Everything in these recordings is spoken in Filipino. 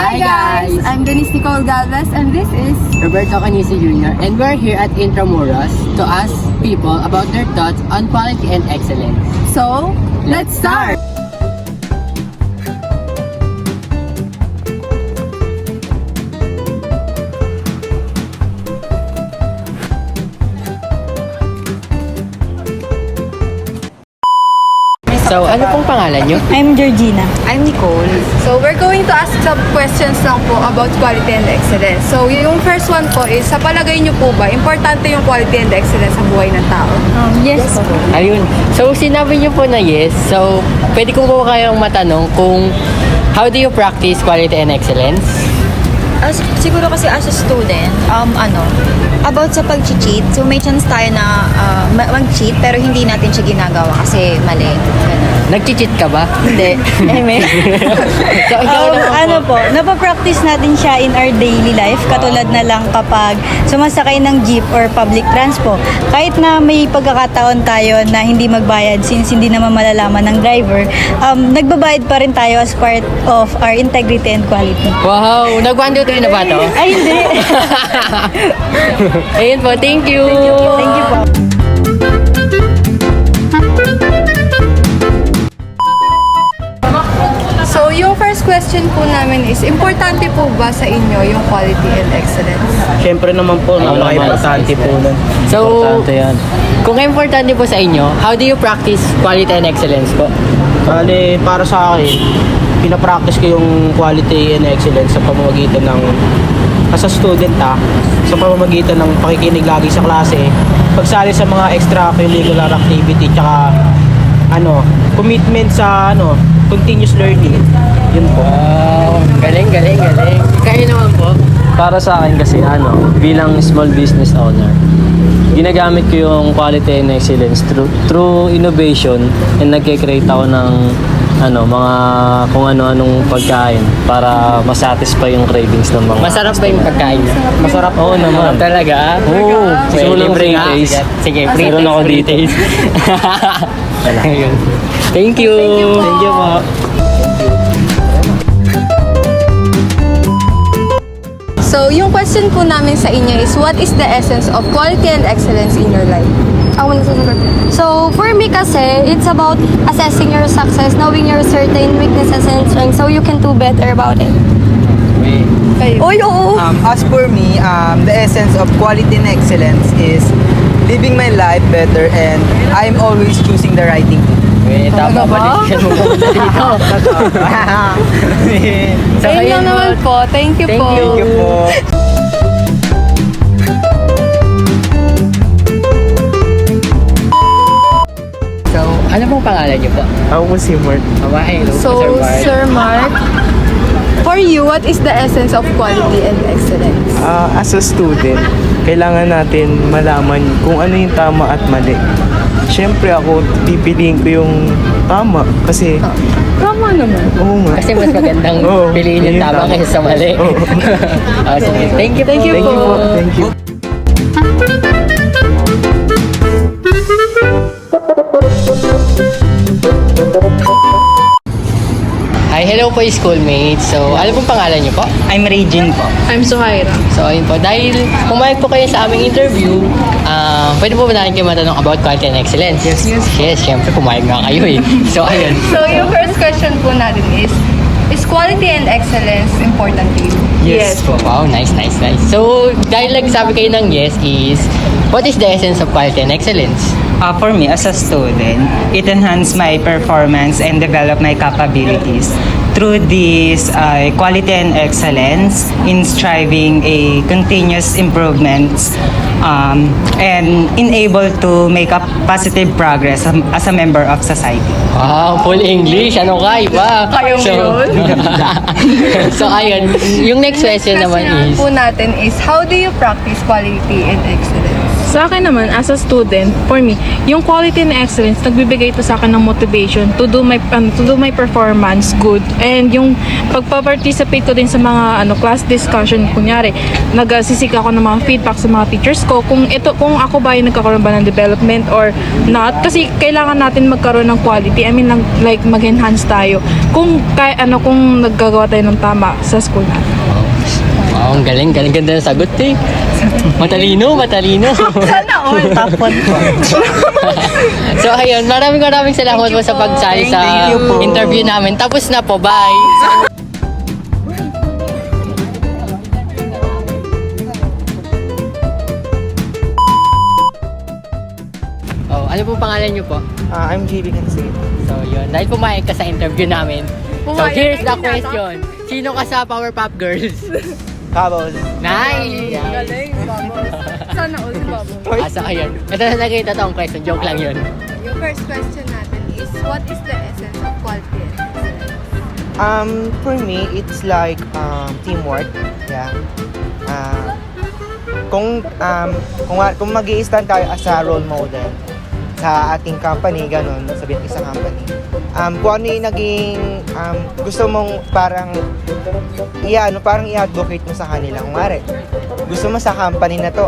Hi guys! I'm Denise Nicole Galvez and this is Roberto Canisi Jr. and we're here at Intramuros to ask people about their thoughts on quality and excellence. So, let's start! So, ano pong pangalan nyo? I'm Georgina. I'm Nicole. So, we're going to ask some questions lang po about quality and excellence. So, yung first one po is, sa palagay niyo po ba, importante yung quality and excellence sa buhay ng tao? Yes po. Ayun. So, sinabi nyo po na yes. So, pwede ko po kayong matanong kung how do you practice quality and excellence? Siguro kasi as a student, about sa pag-cheat, so may chance tayo na mag-cheat pero hindi natin siya ginagawa kasi mali. Nag-cheat ka ba? Hindi. So, ikaw naman po. Napapractice natin siya in our daily life. Katulad na lang kapag sumasakay ng jeep or public transpo. Kahit na may pagkakataon tayo na hindi magbayad since hindi naman malalaman ng driver, nagbabayad pa rin tayo as part of our integrity and quality. Wow! Nag-1, 2, 3 na ba to? Ay, hindi. Ayun po, thank you! Thank you po. So, yung first question po namin is, importante po ba sa inyo yung quality and excellence? Siyempre naman po, napaka-importante po nun. So, Importante yan. kung importante po sa inyo, how do you practice quality and excellence po? Bale, para sa akin, pinapractice ko yung quality and excellence sa pamamagitan ng, as a student sa pamamagitan ng pakikinig lagi sa klase, pagsali sa mga extracurricular activity, tsaka commitment sa continuous learning. Yun po. Wow! Galing, galing, galing. Kayo naman po? Para sa akin kasi bilang small business owner, ginagamit ko yung quality and excellence through innovation and nagke-create ako ng mga kung ano-anong pagkain para masatisfy yung cravings ng mga Masarap ba yung pagkain? Masarap. Oo naman. Talaga? Oo. Gusto mo ng libre free nga. taste? Sige, free Meron taste, ako free dito. taste. Ayun. Thank you! Thank you po. So, yung question po namin sa inyo is, what is the essence of quality and excellence in your life? Ako na susunod. So, for me kasi, it's about assessing your success, knowing your certain weaknesses and strengths so you can do better about it. Kayo. Oy, oo! As for me, the essence of quality and excellence is living my life better and I'm always choosing the right thing to do. Wait, tama ba? Decision mo po dito. So, Ayun lang ayun naman po. Thank you Thank po. you. Thank you po. So, ano pong pangalan niyo po? Ako po si Mark. Hello, So, Bart. Sir Mark, for you, what is the essence of quality and excellence? As a student, kailangan natin malaman kung ano yung tama at mali. Siyempre ako, pipiliin ko yung tama kasi Tama naman. oo nga. Kasi mas magandang Oo, piliin yung yun tama tama. kaysa sa mali. Oo. Sige. Thank you po. Thank you Thank you po. Thank you. Hi, hello po schoolmates. So, ano pong pangalan niyo po? I'm Regine po. I'm Suhaira. So, ayun po. Dahil pumayag po kayo sa aming interview, pwede po ba natin kayo matanong about quality and excellence? Yes, syempre pumayag nga kayo eh. So, ayun. So, yung first question po natin is quality and excellence important to you? Yes po. Wow, nice, nice, nice. So, dahil nagsabi kayo ng yes is, what is the essence of quality and excellence? For me, as a student, it enhanced my performance and developed my capabilities. Through this quality and excellence in striving a continuous improvements and able to make a positive progress as a member of society. Wow, full English. Ano ka, iba? Kayong yun? So, ayun. Yung next question naman Question is, po natin is, how do you practice quality and excellence? Sa akin naman, as a student, for me, yung quality and excellence, nagbibigay ito sa akin ng motivation to do my performance good. And yung pagpa-participate ko din sa mga class discussion, kunyari, nagsisik ako ng mga feedback sa mga teachers ko, kung ako ba yung nagkakaroon ba ng development or not. Kasi kailangan natin magkaroon ng quality. I mean, like mag-enhance tayo. Kung naggagawa tayo ng tama sa school natin. Wow, ang galing. Ganda ng sagot eh. Matalino. Sana all. Top 1 po. So ayun, maraming salamat po sa pagsali sa Thank you po. interview namin. Tapos na po, bye! Oh, ano po pangalan niyo po? I'm JB Cansino. So yun, dahil pumayag ka sa interview namin. So here's the question. Sino ka sa Powerpuff Girls? Kabos. Nice! Galing, Babos. Sana all si Babos. Asa ka yun? Ito na nakita toong question. Joke lang yun. Yung first question natin is, what is the essence of quality and excellence? For me, it's like teamwork. Yeah. Kung mag-i-stand tayo as a role model sa ating company, ganun, sabihin ko sa company. Kung ano yung naging gusto mong parang i-advocate mo sa kanila. Kung gusto mo sa company na to,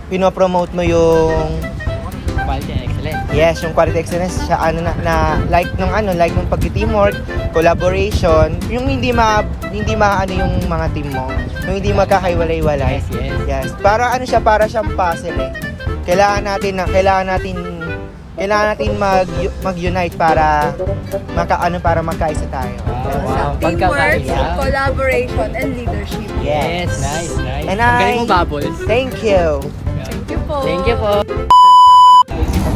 pinopromote mo yung Quality and excellence. yes, yung quality excellence siya like nung pag-teamwork, collaboration, yung hindi yung mga team mo, yung hindi magkakaiwalay-walay. Yes. Para siyang puzzle eh. Kailangan natin mag-unite para magkaisa tayo. Wow. Teamwork, Pagkakaisa. collaboration, and leadership. Yes, nice. And Ang galing mo, Bubbles. Thank you. Thank you po. Thank you po.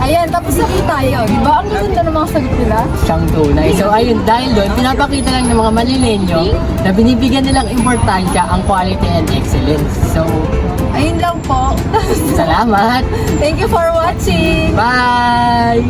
Ayan, tapos na tayo. Diba? Ang ganda ng mga sagot nila. Siyang tunay. So ayun, dahil doon, pinapakita lang ng mga manilenyo na binibigyan nilang importansya ang quality and excellence. So, Ayun lang po. salamat! Thank you for watching. Bye!